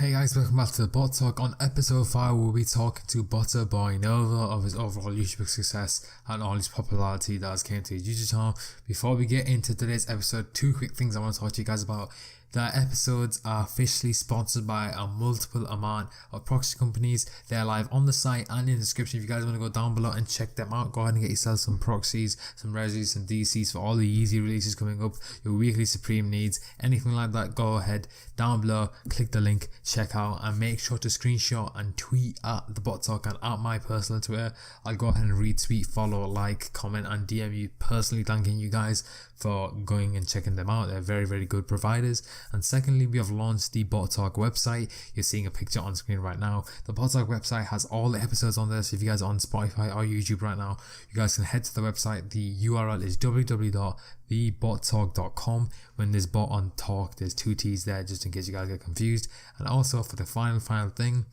Hey guys, welcome back to the Bot Talk. On episode 5, we'll be talking to BotterBoyNova of his overall YouTube success and all his popularity that has came to his YouTube channel. Before we get into today's episode, two quick things I want to talk to you guys about. The episodes are officially sponsored by a multiple amount of proxy companies. They're live on the site and in the description. If you guys want to go down below and check them out, go ahead and get yourself some proxies, some resis, some DCs for all the easy releases coming up, your weekly Supreme needs, anything like that. Go ahead down below, click the link, check out, and make sure to screenshot and tweet at TheBotTalk and at my personal Twitter. I'll go ahead and retweet, follow, like, comment, and DM you personally, thanking you guys for going and checking them out. They're very, very good providers. And secondly, we have launched the BotTalk website. You're seeing a picture on screen right now. The BotTalk website has all the episodes on there. So if you guys are on Spotify or YouTube right now, you guys can head to the website. The URL is www.TheBotTalk.com. When there's bot on talk, there's two T's there, just in case you guys get confused. And also for the final thing,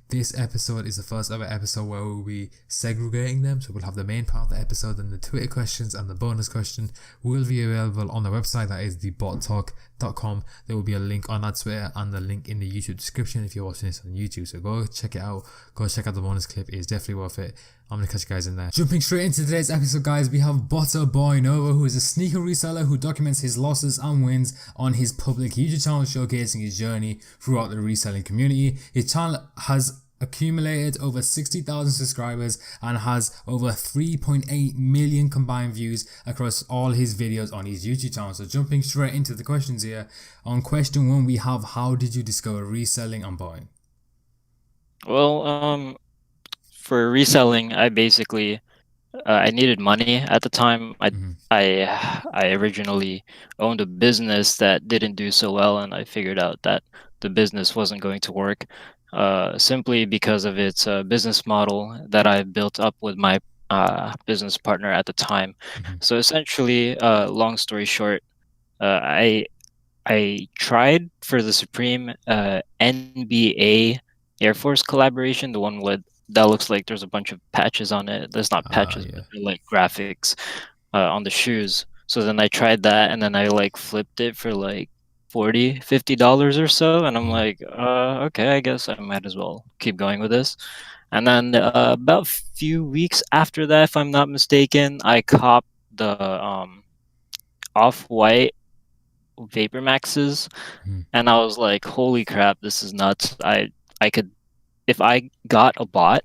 this episode is the first ever episode where we'll be segregating them. So we'll have the main part of the episode and the Twitter questions, and the bonus question will be available on the website, that is TheBotTalk.com. There will be a link on that Twitter and the link in the YouTube description if you're watching this on YouTube. So go check it out. Go check out the bonus clip. It's definitely worth it. I'm gonna catch you guys in there. Jumping straight into today's episode, guys, we have BotterBoyNova, who is a sneaker reseller who documents his losses and wins on his public YouTube channel, showcasing his journey throughout the reselling community. His channel has accumulated over 60,000 subscribers and has over 3.8 million combined views across all his videos on his YouTube channel. So jumping straight into the questions here. On question 1, we have, how did you discover reselling and buying? Well, for reselling, I basically I needed money at the time. I originally owned a business that didn't do so well, and I figured out that the business wasn't going to work, simply because of its business model that I built up with my business partner at the time. So essentially, long story short, uh, I I tried for the Supreme NBA Air Force collaboration, the one with that looks like there's a bunch of patches on it. There's not patches, but Yeah. they're like graphics on the shoes. So then I tried that, and then I like flipped it for like 40, $50 or so, and I'm like, okay, I guess I might as well keep going with this. And then about a few weeks after that, if I'm not mistaken, I copped the off-white Vapor Maxes, and I was like, "Holy crap, this is nuts!" I could, if I got a bot,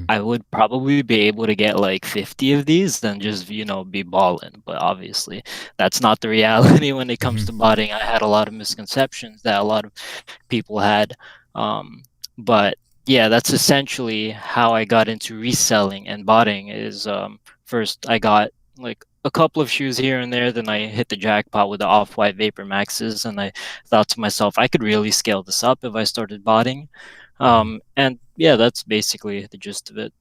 I would probably be able to get like 50 of these, and just be balling. But obviously, that's not the reality when it comes to botting. I had a lot of misconceptions that a lot of people had, but yeah, that's essentially how I got into reselling and botting. Is first I got like a couple of shoes here and there, then I hit the jackpot with the off-white Vapor Maxes, and I thought to myself, I could really scale this up if I started botting. And yeah, that's basically the gist of it.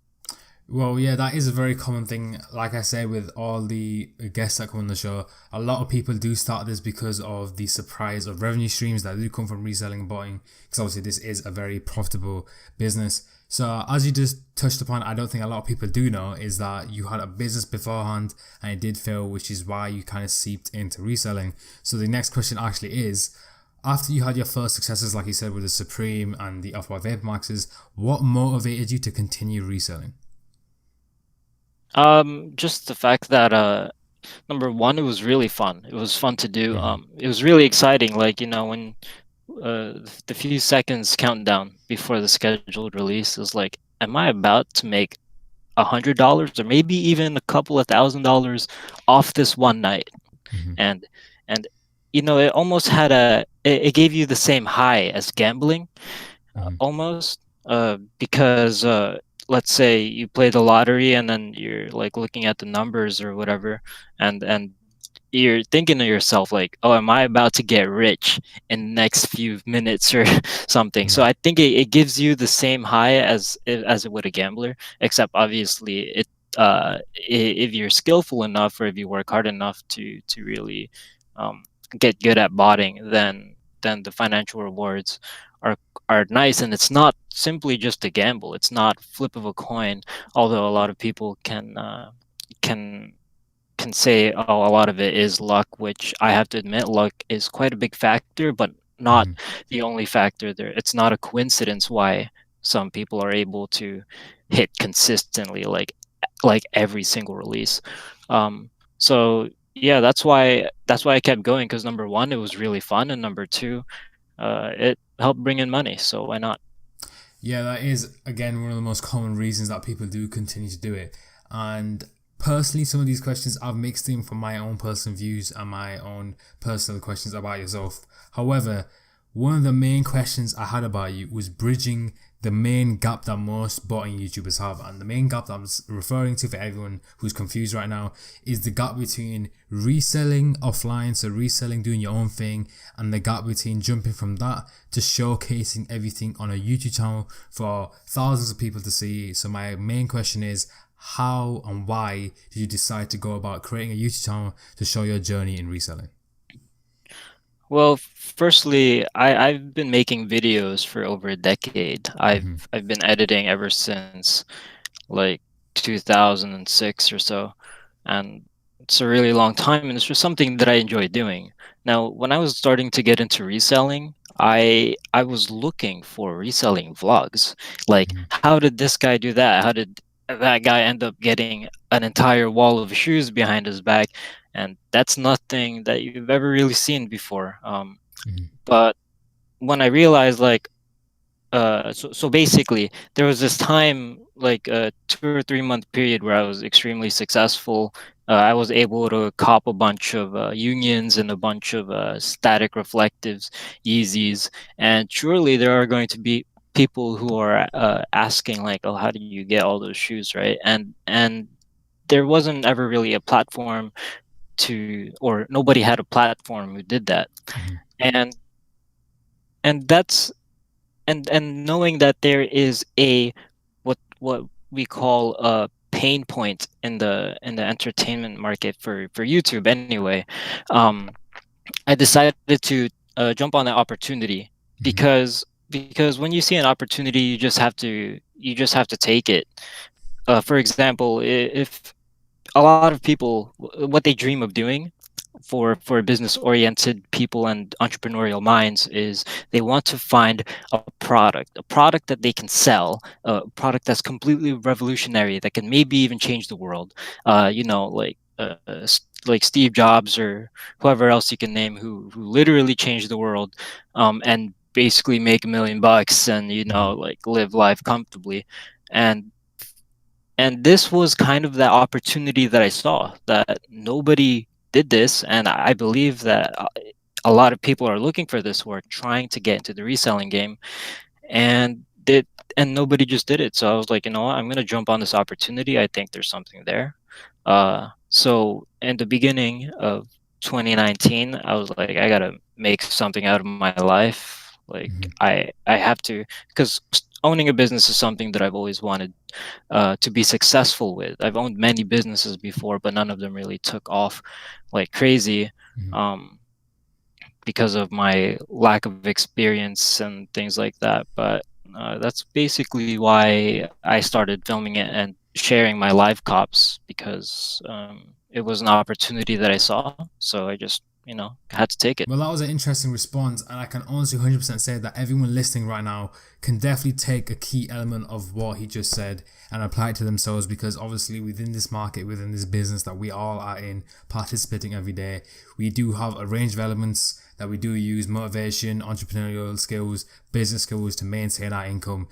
Well, yeah, that is a very common thing. Like I say, with all the guests that come on the show, a lot of people do start this because of the surprise of revenue streams that do come from reselling and buying. Because obviously, this is a very profitable business. So, as you just touched upon, I don't think a lot of people do know is that you had a business beforehand and it did fail, which is why you kind of seeped into reselling. So, the next question actually is, after you had your first successes, like you said, with the Supreme and the Off-White Vapor Maxes, what motivated you to continue reselling? Just the fact that number one, it was really fun. It was fun to do. It was really exciting. Like when the few seconds countdown before the scheduled release is like, am I about to make $100 or maybe even a couple of $1,000s off this one night? And and it almost had it gave you the same high as gambling, almost, because let's say you play the lottery and then you're like looking at the numbers or whatever, and you're thinking to yourself like, oh, am I about to get rich in the next few minutes or something? So I think it gives you the same high as it would a gambler, except obviously if you're skillful enough, or if you work hard enough to really get good at botting, then the financial rewards are are nice, and it's not simply just a gamble. It's not flip of a coin, although a lot of people can can say, oh, a lot of it is luck, which I have to admit, luck is quite a big factor, but not Mm-hmm. the only factor there. It's not a coincidence why some people are able to hit consistently, like every single release. Um, so yeah, that's why I kept going, because number one, it was really fun, and number two, it helped bring in money. So why not? Yeah, that is again one of the most common reasons that people do continue to do it. And personally, some of these questions I've mixed in from my own personal views and my own personal questions about yourself. However, one of the main questions I had about you was bridging the main gap that most botting YouTubers have. And the main gap that I'm referring to, for everyone who's confused right now, is the gap between reselling offline, so reselling, doing your own thing, and the gap between jumping from that to showcasing everything on a YouTube channel for thousands of people to see. So my main question is, how and why did you decide to go about creating a YouTube channel to show your journey in reselling? Well, firstly, I've been making videos for over a decade. Mm-hmm. I've been editing ever since like 2006 or so, and it's a really long time, and it's just something that I enjoy doing. Now, when I was starting to get into reselling, I was looking for reselling vlogs. Like, Mm-hmm. how did this guy do that? How did that guy end up getting an entire wall of shoes behind his back? And that's nothing that you've ever really seen before. Mm-hmm. But when I realized, like, so basically, there was this time, like a 2 or 3 month period, where I was extremely successful. I was able to cop a bunch of unions and a bunch of static reflectives, Yeezys, and surely there are going to be people who are asking, like, "Oh, how did you get all those shoes?" Right? And there wasn't ever really a platform to, or nobody had a platform who did that, Mm-hmm. and that's and knowing that there is a, what we call a pain point in the entertainment market for YouTube anyway, um, I decided to jump on that opportunity, Mm-hmm. because when you see an opportunity, you just have to take it. For example, if a lot of people, what they dream of doing, for business oriented people and entrepreneurial minds, is they want to find a product that they can sell, a product that's completely revolutionary, that can maybe even change the world, like like Steve Jobs or whoever else you can name, who literally changed the world, and basically make $1 million, and Mm-hmm. like live life comfortably. And and this was kind of that opportunity that I saw, that nobody did this, and I believe that a lot of people are looking for this, who are trying to get into the reselling game, and did and nobody just did it. So I was like, you know what, I'm gonna jump on this opportunity. I think there's something there. So in the beginning of 2019, I was like, I gotta make something out of my life. Like, Mm-hmm. I have to, because owning a business is something that I've always wanted to be successful with. I've owned many businesses before, but none of them really took off like crazy, Mm-hmm. um, because of my lack of experience and things like that. But that's basically why I started filming it and sharing my live cops, because it was an opportunity that I saw. So I just, had to take it. Well, that was an interesting response, and I can honestly 100% say that everyone listening right now can definitely take a key element of what he just said and apply it to themselves, because obviously within this market, within this business that we all are in, participating every day, we do have a range of elements that we do use: motivation, entrepreneurial skills, business skills to maintain our income.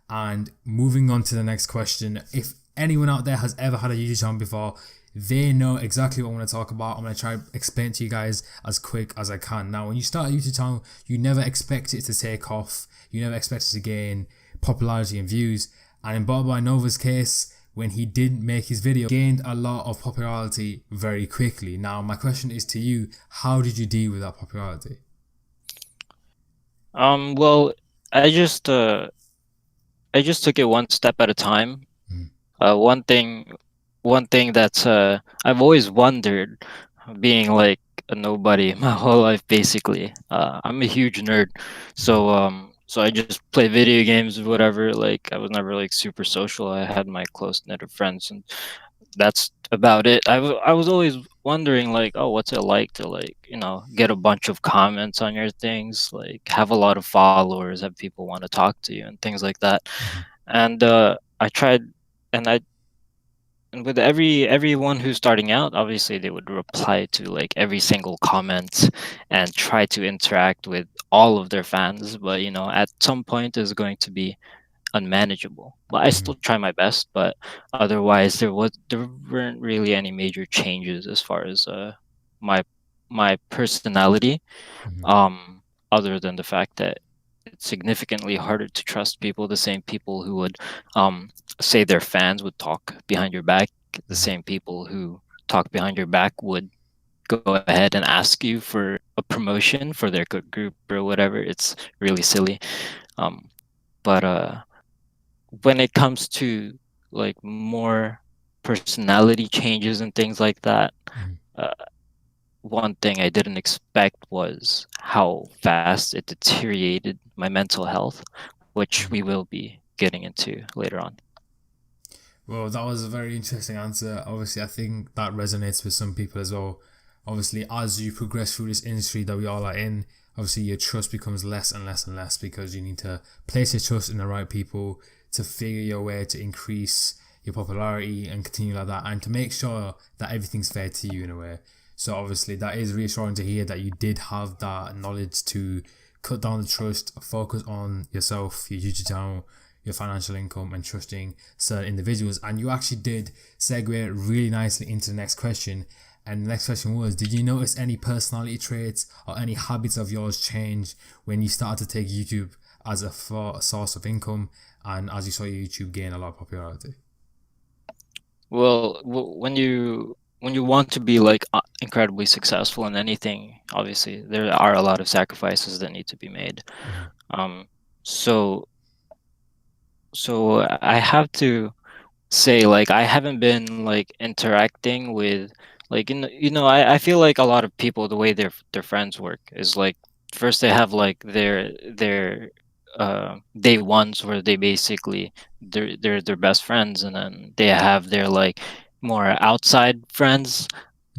And moving on to the next question, if anyone out there has ever had a YouTube channel before, they know exactly what I'm going to talk about. I'm going to try to explain it to you guys as quick as I can. Now, when you start a YouTube channel, you never expect it to take off. You never expect it to gain popularity and views. And in BotterBoyNova's case, when he did make his video, gained a lot of popularity very quickly. Now, my question is to you: how did you deal with that popularity? Well, I just uh, I just took it one step at a time. Mm, Uh, one thing, one thing that's I've always wondered, being like a nobody my whole life basically. I'm a huge nerd, mhm, so I just play video games or whatever. Like, I was never like super social. I had my close knit of friends, and that's about it. I was always wondering like, oh, what's it like to like, get a bunch of comments on your things, like have a lot of followers, have people want to talk to you and things like that. Mhm. And I tried, and I and with everyone who's starting out, obviously they would reply to like every single comment and try to interact with all of their fans, but at some point it's going to be unmanageable. But I Mhm. still try my best, but otherwise there weren't really any major changes as far as my my personality, Mhm. um other than the fact that it's significantly harder to trust people. The same people who would say their fans would talk behind your back, the Mhm. same people who talk behind your back would go ahead and ask you for a promotion for their group or whatever. It's really silly. Um but when it comes to like more personality changes and things like that, Mhm. uh, one thing I didn't expect was how fast it deteriorated my mental health, which Mhm. we will be getting into later on. Well, that was a very interesting answer. Obviously, I think that resonates with some people as well. Obviously, as you progress through this industry that we all are in, obviously your trust becomes less and less and less because you need to place your trust in the right people to figure your way to increase your popularity and continue like that, and to make sure that everything's fair to you in a way. So obviously, that is reassuring to hear that you did have that knowledge to cut down the trust, focus on yourself, your YouTube channel, your financial income, and trusting certain individuals. And you actually did segue really nicely into the next question. And the next question was, did you notice any personality traits or any habits of yours change when you started to take YouTube as a source of income and as you saw your YouTube gain a lot of popularity? Well, when you want to be like incredibly successful in anything, obviously there are a lot of sacrifices that need to be made. Mhm. Um, so I have to say like I haven't been like interacting with like I feel like a lot of people, the way their friends work is like first they have like their day ones where they basically they're their best friends, and then they have their like more outside friends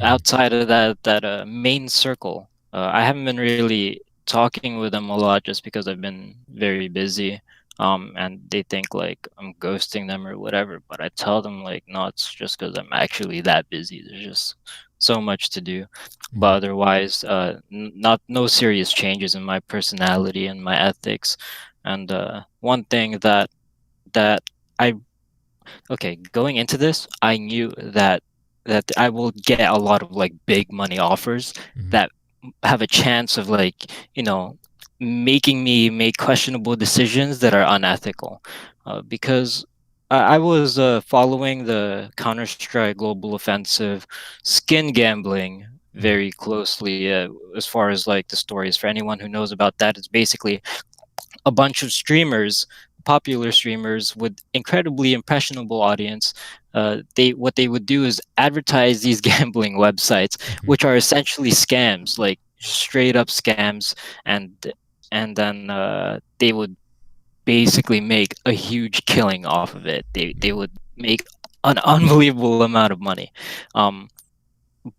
Mhm. outside of that main circle. I haven't been really talking with them a lot just because I've been very busy, and they think like I'm ghosting them or whatever, but I tell them like no, it's just because I'm actually that busy. There's just so much to do. But Mhm. otherwise, not no serious changes in my personality and my ethics. And one thing that I okay, going into this, I knew that I will get a lot of like big money offers Mhm. that have a chance of like, making me make questionable decisions that are unethical. Because I was following the Counter Strike Global Offensive skin gambling Mhm. very closely, as far as like the stories. For anyone who knows about that, it's basically a bunch of streamers, popular streamers with incredibly impressionable audience. They what they would do is advertise these gambling websites, Mhm. which are essentially scams, like straight up scams, and then they would basically make a huge killing off of it. They Mhm. would make an unbelievable amount of money. Um,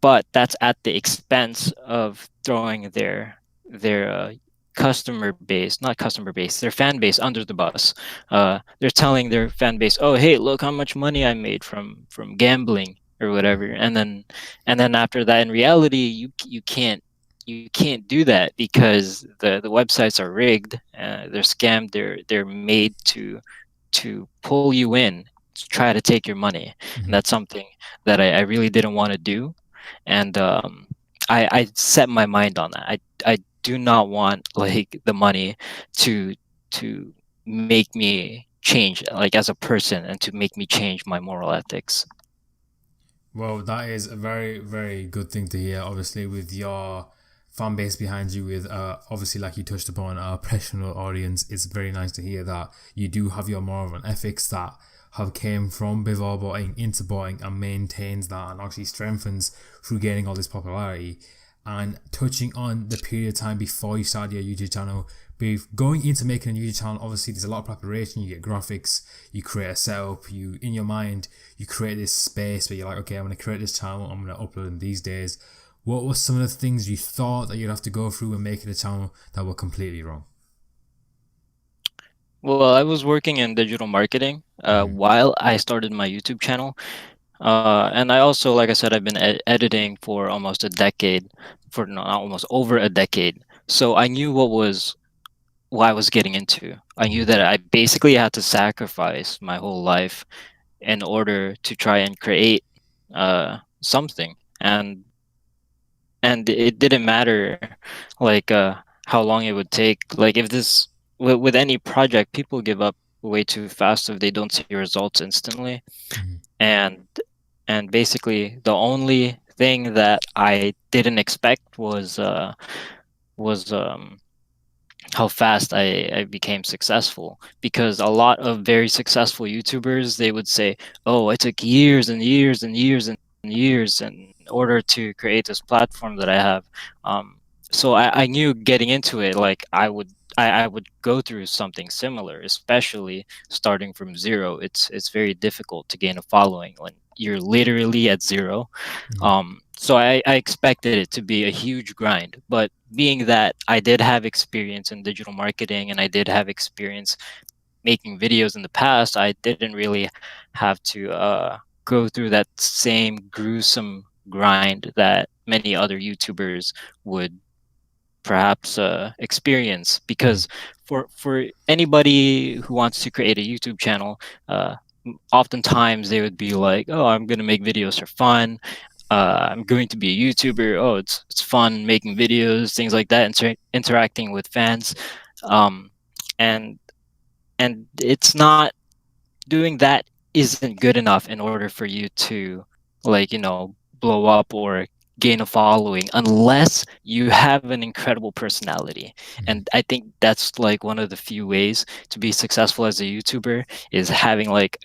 but that's at the expense of throwing their customer base, not customer base, their fan base under the bus. They're telling their fan base, "Oh, hey, look how much money I made from gambling or whatever," and then after that, in reality, you can't do that because the websites are rigged. They're scammed. They're made to pull you in to try to take your money, and Mhm. that's something that I really didn't want to do. And I set my mind on that. I do not want like the money to to make me change like as a person and to make me change my moral ethics. Well, that is a very, very good thing to hear. Obviously, with your fan base behind you, with obviously, like you touched upon, a professional audience, it's very nice to hear that you do have your moral and ethics that have came from before botting into botting and maintains that and actually strengthens through gaining all this popularity. And touching on the period of time before you started your YouTube channel, Going into making a YouTube channel, obviously there's a lot of preparation. You get graphics, you create a setup, you in your mind you create this space where you're like, okay, I'm gonna create this channel, I'm gonna upload them these days. What were some of the things you thought that you'd have to go through when making a channel that were completely wrong? Well, I was working in digital marketing Mm-hmm. while I started my YouTube channel. And I also, like I said, I've been editing for almost a decade, for not almost over a decade. So I knew what I was getting into. I knew that I basically had to sacrifice my whole life in order to try and create something. And it didn't matter like how long it would take. Like if this with any project, people give up way too fast if they don't see results instantly. Mm-hmm. And basically the only thing that I didn't expect was how fast I became successful, because a lot of very successful YouTubers, they would say, oh, it took years and years and years and years in order to create this platform that I have. So I knew getting into it, like I would go through something similar, especially starting from zero. It's very difficult to gain a following when you're literally at zero. So I expected it to be a huge grind, but being that I did have experience in digital marketing and I did have experience making videos in the past, I didn't really have to go through that same gruesome grind that many other YouTubers would perhaps experience. Mm-hmm. Because for anybody who wants to create a YouTube channel, oftentimes they would be like, oh, I'm going to make videos for fun, I'm going to be a YouTuber. Oh, it's fun making videos, things like that, interacting with fans, um, and it's not, doing that isn't good enough in order for you to, like, blow up or gain a following, unless you have an incredible personality. Mm-hmm. And I think that's like one of the few ways to be successful as a YouTuber, is having like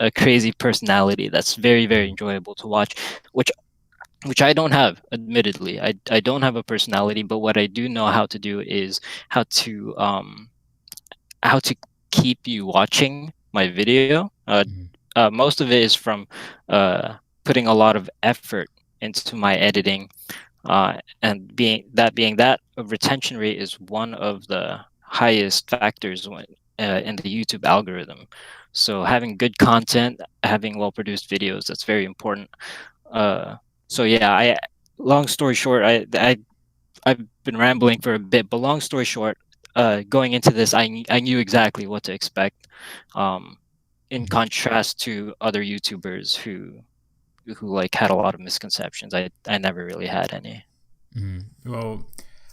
a crazy personality that's very, very enjoyable to watch, which I don't have, admittedly. I don't have a personality, but what I do know how to do is how to um how to keep you watching my video. Mm-hmm. Most of it is from putting a lot of effort into my editing, and being that retention rate is one of the highest factors in the YouTube algorithm. So having good content, having well produced videos, that's very important. uh, so yeah, long story short, I've been rambling for a bit, but long story short, going into this, I knew exactly what to expect. Um, in contrast to other YouTubers who like had a lot of misconceptions, I never really had any. Well,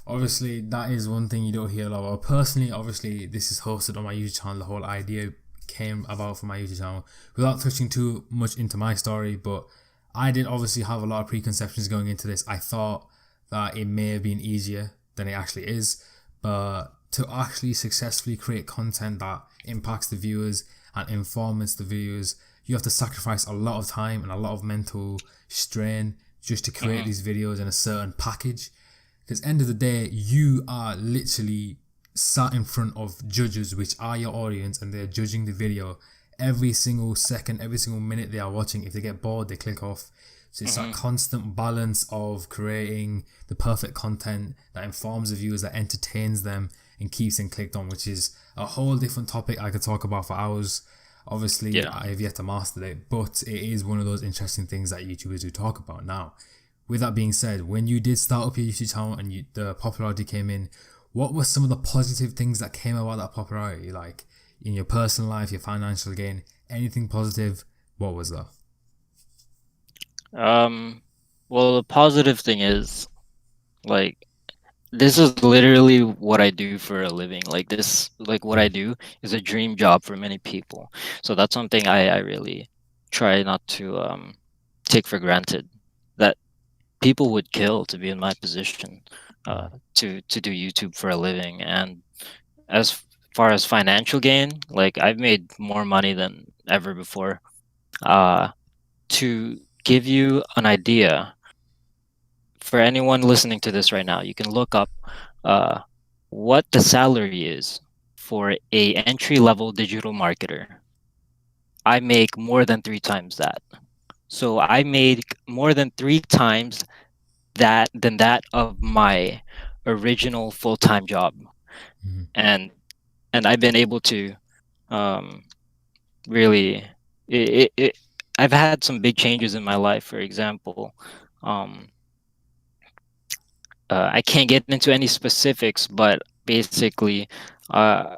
obviously that is one thing you don't hear a lot about. Personally, obviously this is hosted on my YouTube channel. The whole idea came about from my YouTube channel. Without touching too much into my story, but I did obviously have a lot of preconceptions going into this. I thought that it may have been easier than it actually is, but to actually successfully create content that impacts the viewers and informs the viewers, you have to sacrifice a lot of time and a lot of mental strain just to create Hmm. these videos in a certain package. Because end of the day, you are literally sat in front of judges, which are your audience, and they're judging the video every single second, every single minute they are watching. If they get bored, they click off. So it's that Hmm. constant balance of creating the perfect content that informs the viewers, that entertains them, and keeps them clicked on, which is a whole different topic I could talk about for hours. Obviously, Yeah. I have yet to master it, but it is one of those interesting things that YouTubers do talk about. Now, with that being said, when you did start up your YouTube channel and the popularity came in, what were some of the positive things that came about that popularity? Like in your personal life, your financial gain, anything positive? What was that? Um, well, the positive thing is, like, this is literally what I do for a living. Like this, like what I do is a dream job for many people. So that's something I really try not to take for granted. That people would kill to be in my position, to do YouTube for a living. And as far as financial gain, like I've made more money than ever before. Uh, to give you an idea, for anyone listening to this right now, you can look up uh, what the salary is for a entry level digital marketer, I make more than 3 times that. So I made more than 3 times that of my original full time job, Mm-hmm. and I've been able to um, really it I've had some big changes in my life. For example, um, I can't get into any specifics, but basically, uh,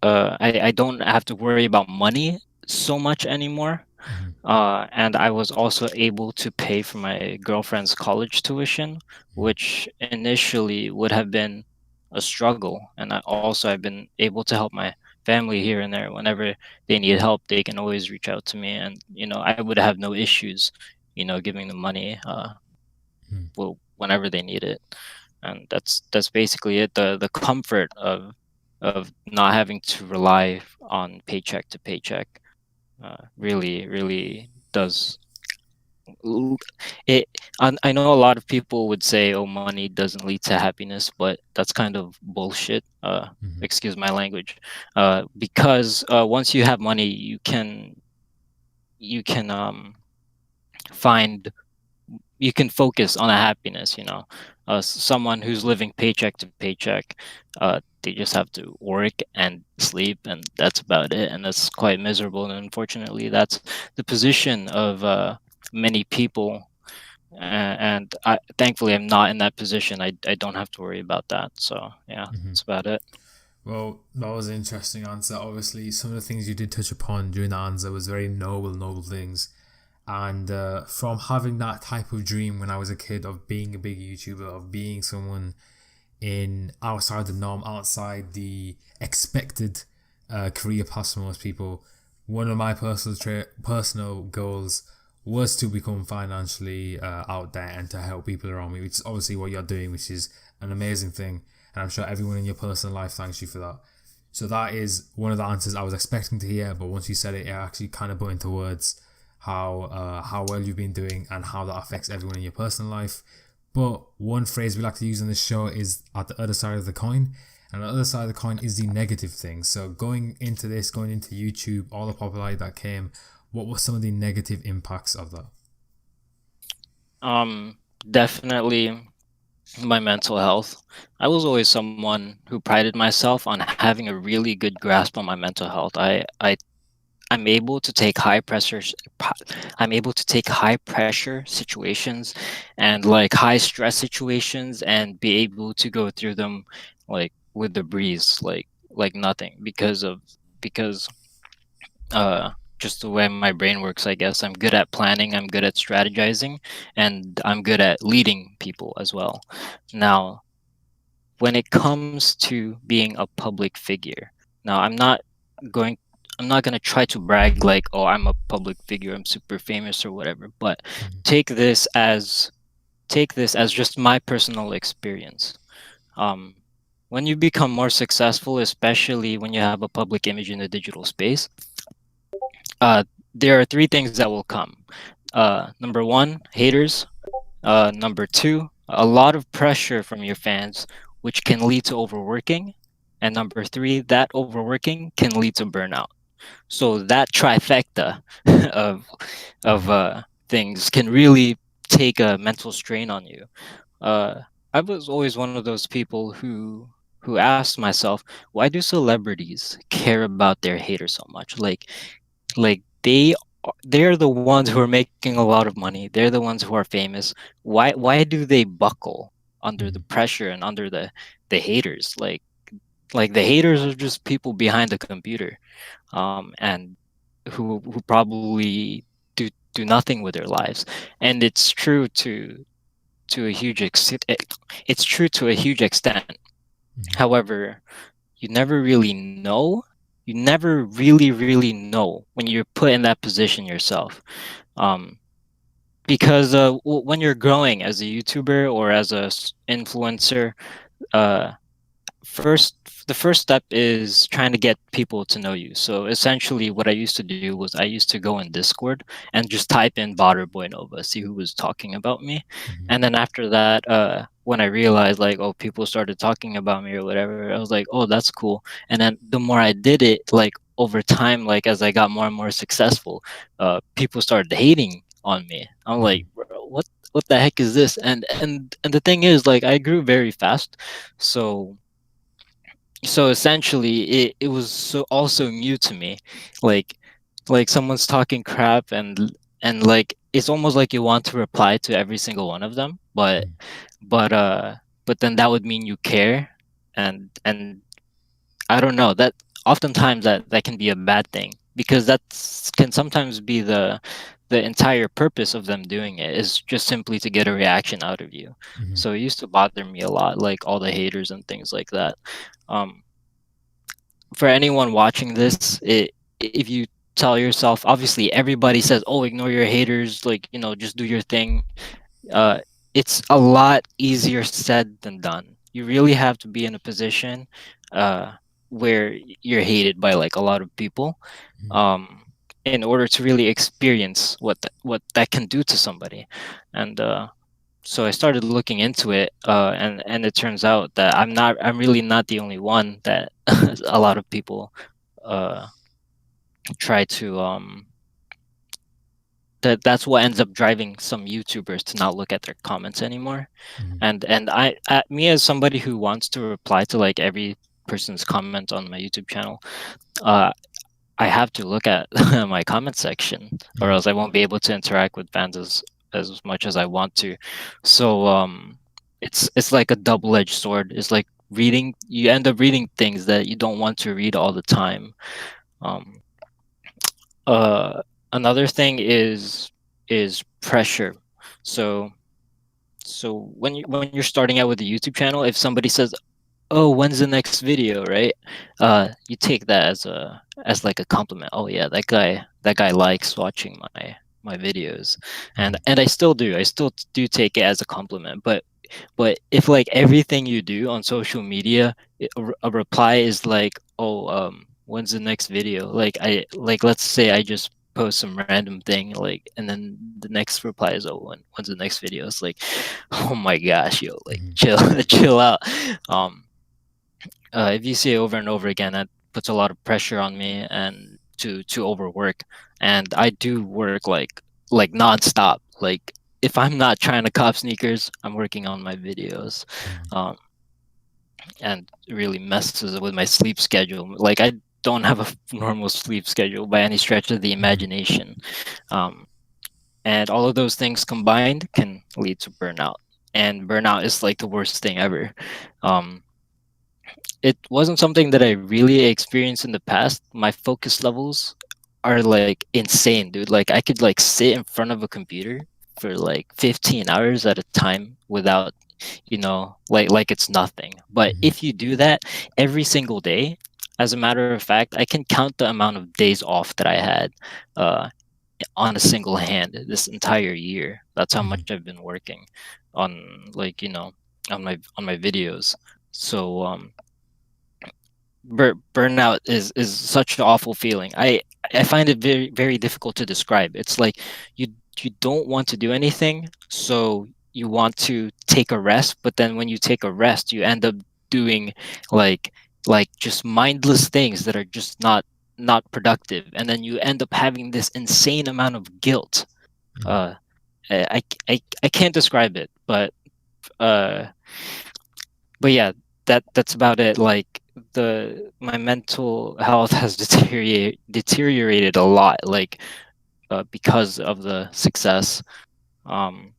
I don't have to worry about money so much anymore. Mm-hmm. And I was also able to pay for my girlfriend's college tuition, which initially would have been a struggle. And I've been able to help my family here and there whenever they need help. They can always reach out to me, and I would have no issues, giving them money, Mm-hmm. well, whenever they need it. And that's basically it. The comfort of not having to rely on paycheck to paycheck really does l- it. I know a lot of people would say, oh, money doesn't lead to happiness, but that's kind of bullshit. Mm-hmm. Excuse my language. Because once you have money, you can find you can focus on a happiness. Someone who's living paycheck to paycheck, they just have to work and sleep, and that's about it, and that's quite miserable. And unfortunately, that's the position of many people. And thankfully, I'm not in that position. I don't have to worry about that. So yeah, Mm-hmm. that's about it. Well, that was an interesting answer. Obviously, some of the things you did touch upon during the answer was very noble things. And from having that type of dream when I was a kid of being a big YouTuber, of being someone in outside the norm, outside the expected career paths for most people, one of my personal goals was to become financially out there and to help people around me, which is obviously what you're doing, which is an amazing thing. And I'm sure everyone in your personal life thanks you for that. So that is one of the answers I was expecting to hear, but once you said it, it actually kind of put into words how well you've been doing and how that affects everyone in your personal life. But one phrase we like to use on this show is at the other side of the coin. And the other side of the coin is the negative thing. So going into YouTube, all the popularity that came, what were some of the negative impacts of that? Definitely my mental health. I was always someone who prided myself on having a really good grasp on my mental health. I'm able to take I'm able to take high pressure situations and like high stress situations and be able to go through them like with the breeze, like nothing, because uh just the way my brain works, I guess. I'm good at planning, I'm good at strategizing, and I'm good at leading people as well. Now, when it comes to being a public figure, now going I'm not going to try to brag like, oh, I'm a public figure, I'm super famous or whatever, but Mm-hmm. take this as take this as just my personal experience. um when you become more successful, especially when you have a public image in the digital space, uh there are three things that will come. Number one, haters. Number two, a lot of pressure from your fans, which can lead to overworking. And number three, that overworking can lead to burnout. So that trifecta of Mm-hmm. things can really take a mental strain on you. Uh, I was always one of those people who asked myself, why do celebrities care about their haters so much? Like they're the ones who are making a lot of money. They're the ones who are famous. Why do they buckle under the Mm-hmm. pressure and under the haters? Like the haters are just people behind the computer, and who probably do nothing with their lives. And it's true to a huge extent. It's true to a huge extent. Mm-hmm. However, you never really know. You never really know when you're put in that position yourself. Um, because when you're growing as a YouTuber or as a influencer, uh, first the first step is trying to get people to know you. So essentially, what I used to do was I used to go in Discord and just type in BotterBoyNova, see who was talking about me, Mm-hmm. and then after that, when I realized like, oh, people started talking about me or whatever, I was like, oh, that's cool. And then the more I did it, like over time, like as I got more and more successful, people started hating on me. I'm Mhm. like, "Bro, what the heck is this?" And the thing is, like, I grew very fast, so essentially it was so also new to me, like someone's talking crap, and like it's almost like you want to reply to every single one of them, Mhm. but uh but then that would mean you care, and I don't know, that oftentimes that can be a bad thing, because that's can sometimes be the entire purpose of them doing it is just simply to get a reaction out of you. Mhm. So it used to bother me a lot, like all the haters and things like that. um for anyone watching this, if you tell yourself, obviously everybody says, "Oh, ignore your haters, like, just do your thing." Uh, it's a lot easier said than done. You really have to be in a position uh, where you're hated by like a lot of people, Mhm. um, in order to really experience what that can do to somebody. And so I started looking into it, and it turns out that I'm really not the only one that a lot of people uh, try to that's what ends up driving some YouTubers to not look at their comments anymore. Mhm. And me as somebody who wants to reply to like every person's comment on my YouTube channel, uh, I have to look at my comment section, or Mhm. else I won't be able to interact with fans as much as I want to. So it's like a double-edged sword. It's like reading. You end up reading things that you don't want to read all the time. Um, uh, Another thing is pressure. So when you're starting out with a YouTube channel, if somebody says, "Oh, when's the next video?" Right? You take that as like a compliment. Oh yeah, that guy likes watching my videos, and Mhm. I still do. I still do take it as a compliment. But if like everything you do on social media, a reply is like, "Oh, when's the next video?" Like let's say I just post some random thing, like, and then the next reply is, "Oh, when's the next video?" It's like, oh my gosh, yo, like Mhm. chill, chill out. Um, if you see it over and over again, that puts a lot of pressure on me and to overwork. And I do work like nonstop. Like if I'm not trying to cop sneakers, I'm working on my videos, Mhm. um, and it really messes with my sleep schedule. Like I don't have a normal sleep schedule by any stretch of the Mhm. imagination. Um, and all of those things combined can lead to burnout. And burnout is like the worst thing ever. Um, it wasn't something that I really experienced in the past. My focus levels are like insane, dude. Like I could like sit in front of a computer for like 15 hours at a time without, like it's nothing. But Mhm. if you do that every single day, as a matter of fact, I can count the amount of days off that I had uh, on a single hand this entire year. That's how much Mhm. I've been working on, like, on my videos. So burnout is such an awful feeling. I find it very very difficult to describe. It's like you you don't want to do anything, so you want to take a rest, but then when you take a rest, you end up doing like just mindless things that are just not productive, and then you end up having this insane amount of guilt. Mhm. Uh, I can't describe it, uh, but yeah, that's about it. Like the my mental health has deteriorated a lot, like because of the success, um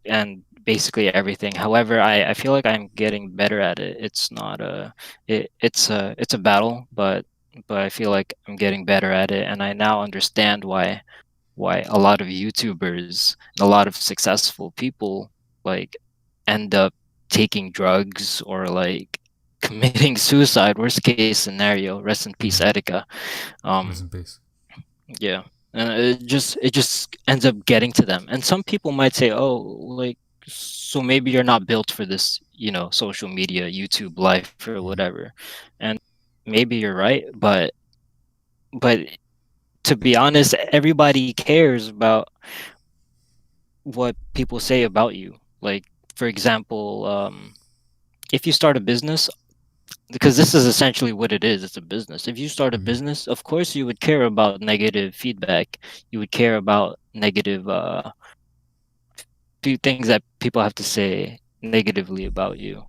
and basically everything. However, I feel like I'm getting better at it. It's not a it's a battle, but I feel like I'm getting better at it, and I now understand why a lot of YouTubers and a lot of successful people like end up taking drugs or like committing suicide. Worst case scenario. Rest in peace, Mhm. Etika. Rest Um, in peace. yeah, and it just ends up getting to them. And some people might say, "Oh, like so maybe you're not built for this, social media, YouTube life or Mhm. whatever." And maybe you're right, but to be honest, everybody cares about what people say about you. Like for example, if you start a business, because this is essentially what it is, it's a business. If you start a Mm-hmm. business, of course you would care about negative feedback. You would care about negative few things that people have to say negatively about you.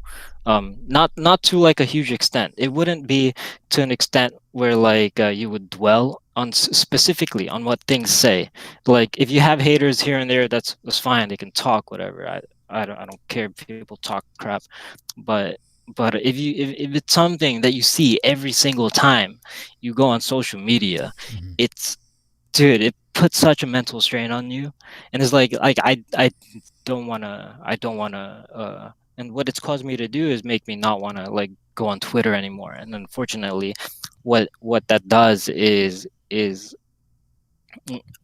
Not to like a huge extent. It wouldn't be to an extent where like you would dwell on specifically on what things say. Like if you have haters here and there, that's fine. They can talk whatever. I don't care if people talk crap, but if it's something that you see every single time you go on social media, Mm-hmm. it's, dude, it puts such a mental strain on you. And it's like I don't want to and what it's caused me to do is make me not want to like go on Twitter anymore. And unfortunately, what that does is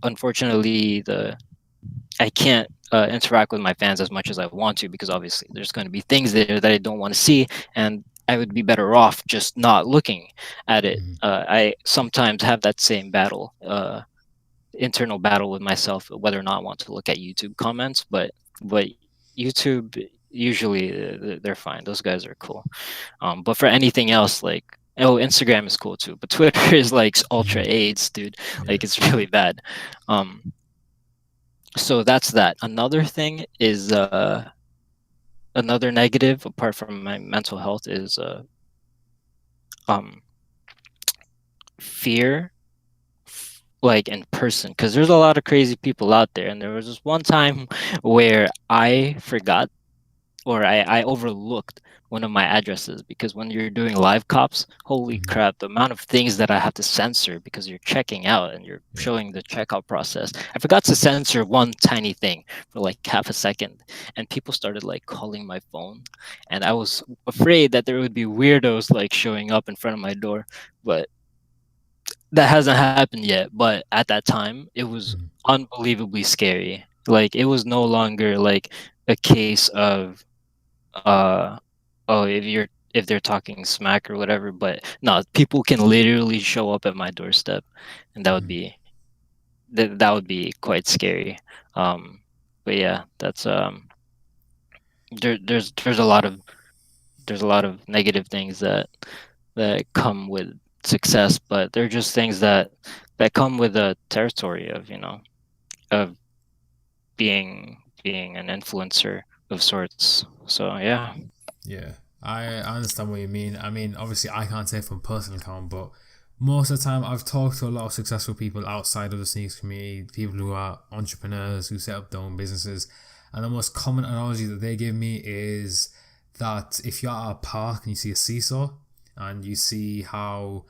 unfortunately the I can't interact with my fans as much as I want to, because obviously there's going to be things there that I don't want to see, and I would be better off just not looking at it. Mm-hmm. I sometimes have that same battle, internal battle with myself, whether or not I want to look at YouTube comments. But YouTube usually they're fine. Those guys are cool. But for anything else, like, oh, Instagram is cool too, but Twitter is like ultra Mm-hmm. AIDS, dude. Yeah. Like it's really bad. Um, so that's that. Another thing is another negative apart from my mental health is um fear, like in person, because there's a lot of crazy people out there. And there was this one time where I forgot, or I overlooked one of my addresses, because when you're doing live cops, holy Mm-hmm. crap, the amount of things that I have to censor because you're checking out and you're Yeah. showing the checkout process. I forgot to censor one tiny thing for like half a second, and people started like calling my phone, and I was afraid that there would be weirdos like showing up in front of my door. But that hasn't happened yet. But at that time, it was Mm-hmm. unbelievably scary. Like it was no longer like a case of uh oh, if they're talking smack or whatever. But no, people can literally show up at my doorstep, and that would Mm-hmm. be that would be quite scary. Um, but yeah, that's there's a lot of negative things that come with success, but they're just things that come with the territory of, of being an influencer of sorts. So yeah. Yeah, I understand what you mean. I mean, obviously, I can't say from personal account, but most of the time, I've talked to a lot of successful people outside of the sneakers community, people who are entrepreneurs who set up their own businesses, and the most common analogy that they give me is that if you're at a park and you see a seesaw, and you see how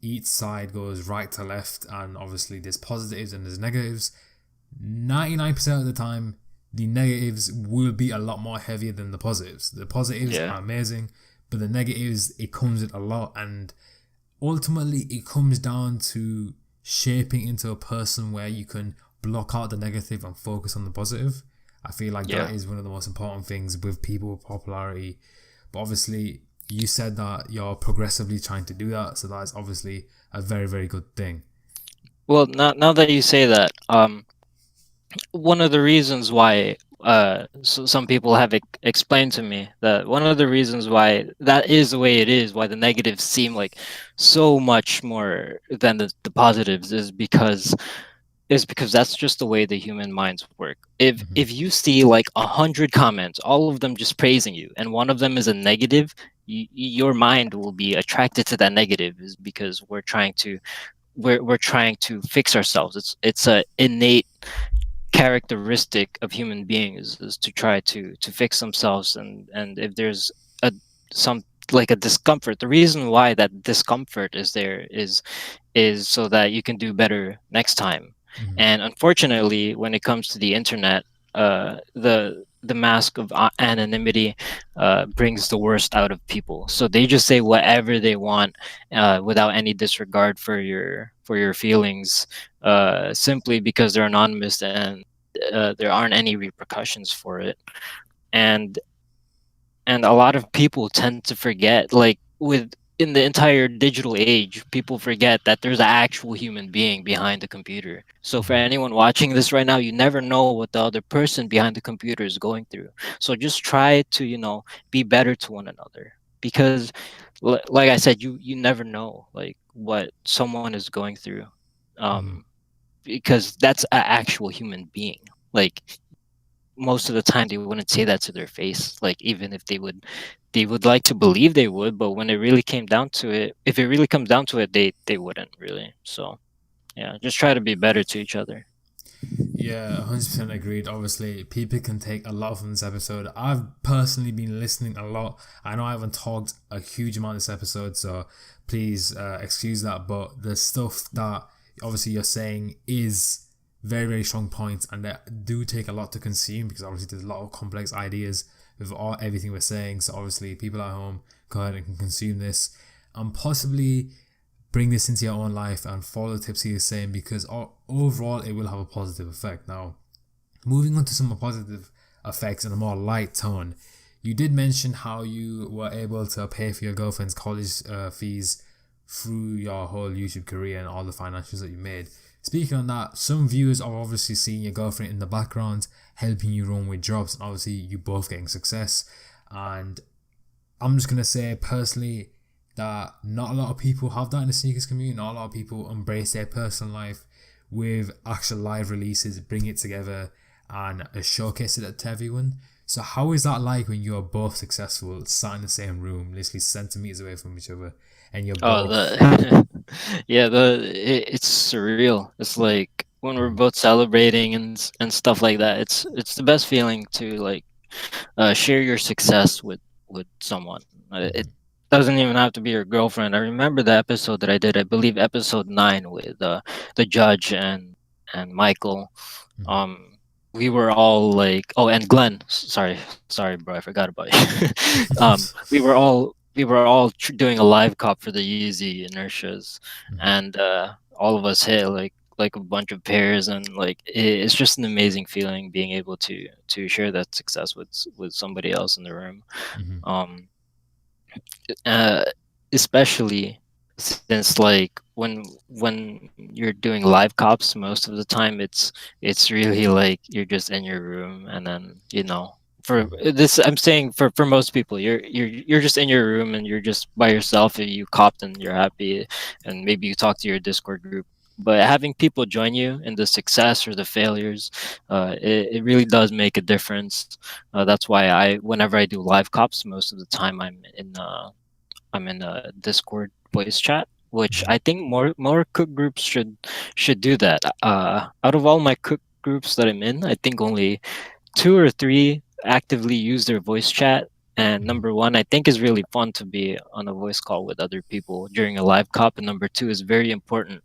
each side goes right to left, and obviously there's positives and there's negatives. 99% of the time, the negatives will be a lot more heavier than the positives. The positives Yeah. are amazing, but the negatives, it comes with a lot. And ultimately, it comes down to shaping into a person where you can block out the negative and focus on the positive. I feel like that Yeah. is one of the most important things with people with popularity. But obviously, you said that you're progressively trying to do that, so that's obviously a very, very good thing. Well, now that you say that, one of the reasons why some people have explained to me that one of the reasons why that is the way it is, why the negatives seem like so much more than the positives, is because that's just the way the human minds work. if Mm-hmm. if you see like 100 comments, all of them just praising you, and one of them is a negative, your mind will be attracted to that negative, is because we're trying to fix ourselves. It's a innate characteristic of human beings, is to try to fix themselves. And if there's a some like a discomfort, the reason why that discomfort is there is so that you can do better next time. Mm-hmm. And unfortunately, when it comes to the internet, the mask of anonymity brings the worst out of people. So they just say whatever they want, without any disregard for your feelings, simply because they're anonymous, and there aren't any repercussions for it. And and a lot of people tend to forget, like with in the entire digital age, people forget that there's an actual human being behind the computer. So for anyone watching this right now, you never know what the other person behind the computer is going through. So just try to, be better to one another, because like I said, you never know like what someone is going through. Mm-hmm. Um because that's an actual human being. Like most of the time they wouldn't say that to their face, like even if they would like to believe they would, but when it really came down to it, if it really comes down to it, they wouldn't really. So yeah, just try to be better to each other. Yeah, 100% agreed. Obviously, people can take a lot from this episode. I've personally been listening a lot. I know I haven't talked a huge amount this episode, so please excuse that. But the stuff that obviously you're saying is very, very strong points, and that do take a lot to consume because obviously there's a lot of complex ideas with everything we're saying. So obviously, people at home go ahead and can consume this, and possibly bring this into your own life and follow the tips he is saying, because overall it will have a positive effect. Now, moving on to some more positive effects in a more light tone, you did mention how you were able to pay for your girlfriend's college fees through your whole YouTube career and all the financials that you made. Speaking on that, some viewers are obviously seeing your girlfriend in the background helping you run with jobs, and obviously you both getting success. And I'm just gonna say personally that not a lot of people have that in the sneakers community. Not a lot of people embrace their personal life with actual live releases, bring it together, and showcase it to everyone. So how is that like when you are both successful, sat in the same room, literally centimeters away from each other, and you're Oh, both? the yeah, it's surreal. It's like when we're Mm, both celebrating and stuff like that. It's the best feeling to like share your success with someone. It mhm, doesn't even have to be your girlfriend. I remember the episode that I did. I believe episode 9 with the judge and Michael. mhm. Um, we were all like, oh, and Glenn. Sorry, bro, I forgot about you. We were all doing a live cop for the Yeezy inertias, Mhm, and all of us hit like a bunch of pairs, and like it's just an amazing feeling being able to share that success with somebody else in the room. mhm, um uh Especially since like when you're doing live cops, most of the time it's really like you're just in your room, and then for mhm, this, I'm saying for most people, you're just in your room and you're just by yourself, and you copped and you're happy, and maybe you talk to your Discord group. But having people join you in the success or the failures, it really does make a difference. That's why whenever I do live cops, most of the time I'm in a Discord voice chat, which mhm, I think more cook groups should do that. Out of all my cook groups that I'm in, I think only 2 or 3 actively use their voice chat. And mhm, number one, I think is really fun to be on a voice call with other people during a live cop. And number two is very important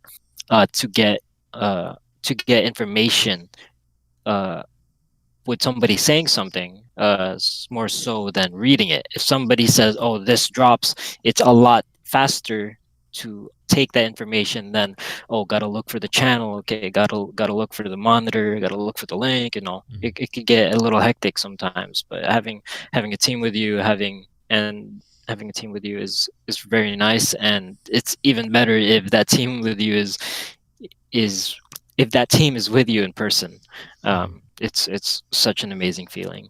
uh, to get uh, to get information uh, with somebody saying something, more so than reading it. If somebody says, "Oh, this drops," it's a lot faster to take that information than, "Oh, gotta look for the channel. Okay, gotta look for the monitor. Gotta look for the link." mhm, It could get a little hectic sometimes. But having a team with you, having a team with you is very nice, and it's even better if that team with you is if that team is with you in person. mhm. It's such an amazing feeling.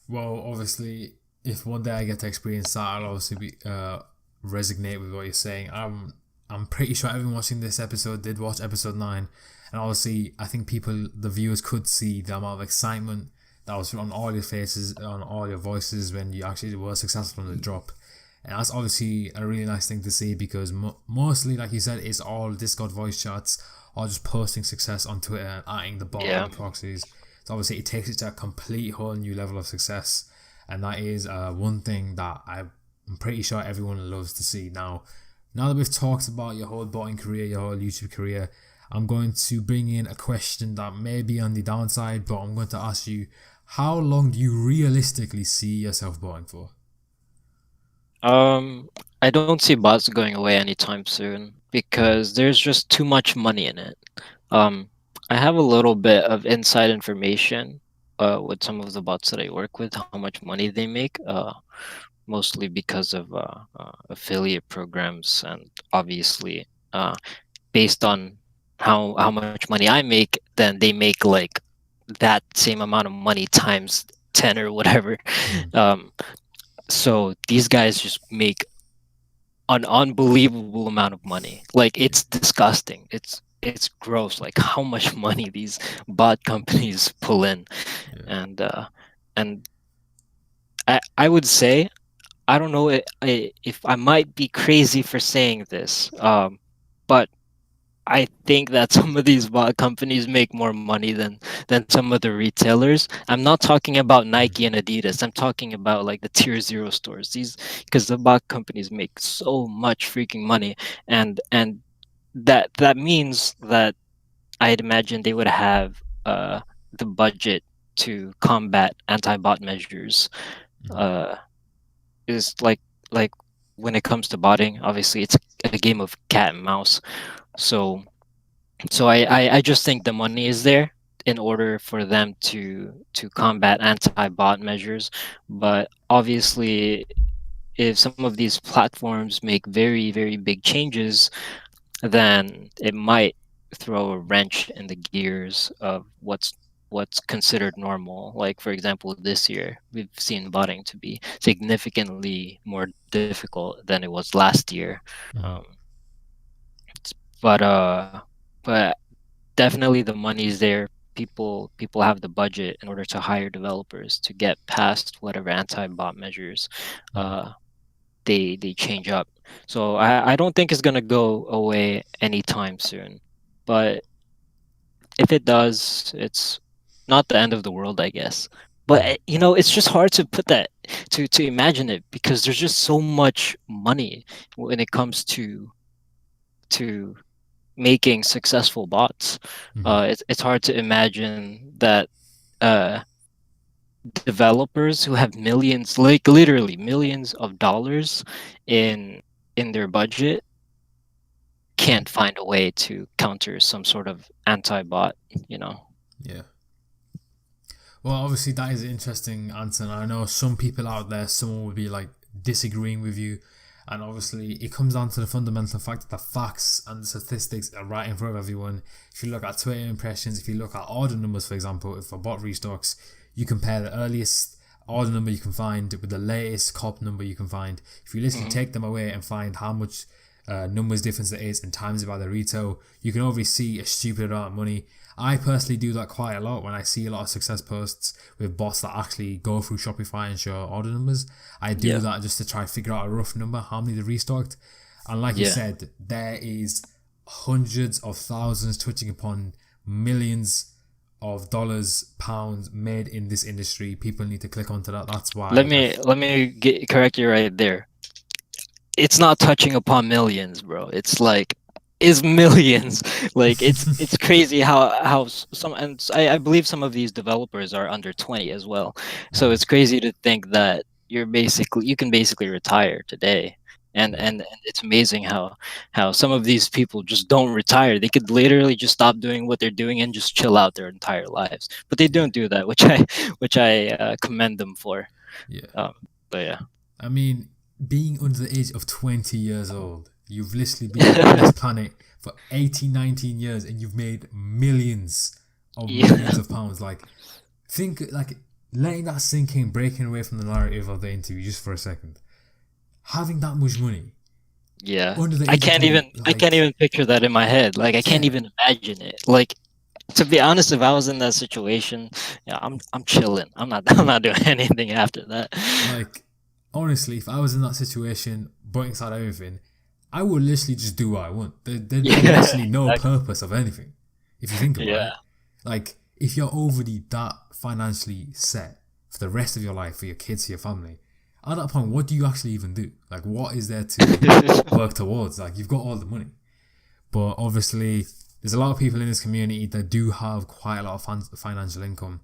Well, obviously, if one day I get to experience that, I'll obviously be resonate with what you're saying. I'm pretty sure everyone watching this episode did watch episode 9, and obviously, I think people, the viewers, could see the amount of excitement that was on all your faces, on all your voices when you actually were successful in the drop. And that's obviously a really nice thing to see because mostly, like you said, it's all Discord voice chats or just posting success on Twitter and adding the bot or Yeah. the proxies. So obviously, it takes it to a complete whole new level of success, and that is one thing that I'm pretty sure everyone loves to see. Now that we've talked about your whole botting career, your whole YouTube career, I'm going to bring in a question that may be on the downside, but I'm going to ask you: how long do you realistically see yourself botting for? I don't see bots going away anytime soon Mm, because there's just too much money in it. Um, I have a little bit of inside information with some of the bots that I work with, how much money they make. mostly because of affiliate programs, and obviously based on how much money I make, then they make like that same amount of money times 10 or whatever. Mm-hmm. Um, so these guys just make an unbelievable amount of money. Like Yeah, it's disgusting. It's gross. Like how much money these bot companies pull in, yeah, and I would say I don't know if I might be crazy for saying this, but I think that some of these bot companies make more money than some of the retailers. I'm not talking about mm-hmm. Nike and Adidas. I'm talking about like the tier zero stores. These because the bot companies make so much freaking money, and that means that I'd imagine they would have the budget to combat anti-bot measures. Mm-hmm. Uh, is like when it comes to botting, obviously it's a game of cat and mouse. So I just think the money is there in order for them to combat anti-bot measures. But obviously, if some of these platforms make very, very big changes, then it might throw a wrench in the gears of what's considered normal. Like for example, this year we've seen botting to be significantly more difficult than it was last year. Mm-hmm. Um, but but definitely the money's there. People have the budget in order to hire developers to get past whatever anti-bot measures Mm-hmm. uh, they change up. So I don't think it's gonna go away anytime soon. But if it does, it's not the end of the world, I guess. But Mm-hmm. it's just hard to put that to imagine it because there's just so much money when it comes to making successful bots. Mm-hmm. It's hard to imagine that uh, developers who have millions, like literally millions of dollars in their budget, Mm-hmm. can't find a way to counter some sort of anti-bot. You know. Yeah. Well, obviously that is an interesting answer, and I know some people out there, someone would be like disagreeing with you, and obviously it comes down to the fundamental fact that the facts and the statistics are right in front of everyone. If you look at Twitter impressions, if you look at order numbers, for example, if a bot restocks, you compare the earliest order number you can find with the latest cop number you can find. If you literally Hmm. take them away and find how much numbers difference there is and times it by the retail, you can already see a stupid amount of money. I personally do that quite a lot when I see a lot of success posts with bots that actually go through Shopify and show order numbers. I do Yeah. that just to try to figure out a rough number, how many they restocked. And like you Yeah. said, there is hundreds of thousands touching upon millions of dollars, pounds made in this industry. People need to click onto that. That's Let why me let me correct you right there. It's not touching upon millions, bro. It's like is millions. Like it's crazy how some, and I believe some of these developers are under 20 as well. So Mhm. it's crazy to think that you can basically retire today. Yeah, And it's amazing how some of these people just don't retire. They could literally just stop doing what they're doing and just chill out their entire lives. But they yeah, don't do that, which I commend them for. yeah. Um, but yeah. I mean, being under the age of 20 years old, you've literally been on this planet for 18, 19 years and you've made millions of Yeah. millions of pounds. Like, think, like, letting that sink in, breaking away from the narrative of the interview just for a second. Having that much money Yeah. under the I age of can't 20, even I can't like, even picture that in my head. Like I can't yeah, even imagine it. Like to be honest, if I was in that situation, yeah, I'm chilling. I'm not I'm not doing anything after that. like, honestly, if I was in that situation, putting aside everything, I would literally just do what I want. There'd be Yeah. literally no purpose of anything, if you think about it. Yeah. Like, if you're already that financially set for the rest of your life, for your kids, for your family, at that point, what do you actually even do? Like, what is there to work towards? Like, you've got all the money. But obviously, there's a lot of people in this community that do have quite a lot of financial income.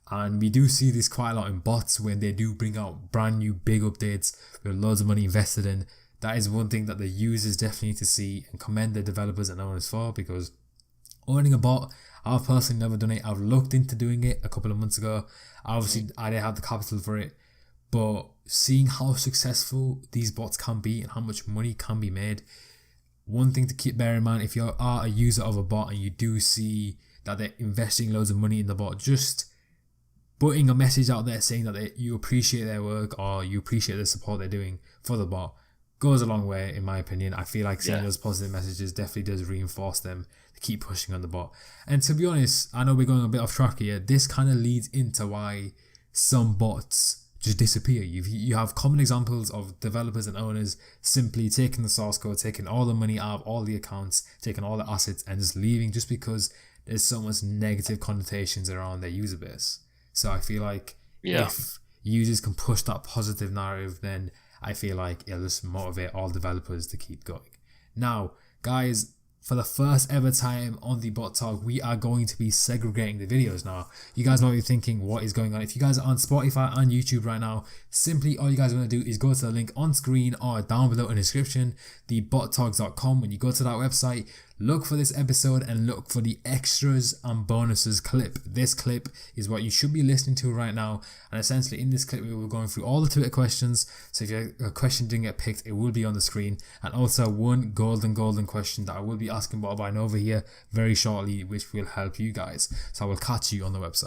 And we do see this quite a lot in bots when they do bring out brand new big updates with loads of money invested in. That is one thing that the users definitely need to see and commend the developers and owners for, because owning a bot, I've personally never done it. I've looked into doing it a couple of months ago. Obviously, I didn't have the capital for it, but seeing how successful these bots can be and how much money can be made, one thing to keep bear in mind, if you are a user of a bot and you do see that they're investing loads of money in the bot, just putting a message out there saying that you appreciate their work or you appreciate the support they're doing for the bot goes a long way, in my opinion. I feel like saying those positive messages definitely does reinforce them to keep pushing on the bot. And to be honest, I know we're going a bit off track here. This kind of leads into why some bots just disappear. You have common examples of developers and owners simply taking the source code, taking all the money out of all the accounts, taking all the assets and just leaving just because there's so much negative connotations around their user base. So I feel like if users can push that positive narrative, then I feel like it'll just motivate all developers to keep going. Now, guys, for the first ever time on the Bot Talk, we are going to be segregating the videos now. You guys might be thinking, what is going on? If you guys are on Spotify and YouTube right now, simply all you guys want to do is go to the link on screen or down below in the description, TheBotTalk.com. When you go to that website, look for this episode and look for the extras and bonuses clip. This clip is what you should be listening to right now. And essentially in this clip, we were going through all the Twitter questions. So if your question didn't get picked, it will be on the screen. And also one golden question that I will be asking BotterBoyNova here very shortly, which will help you guys. So I will catch you on the website.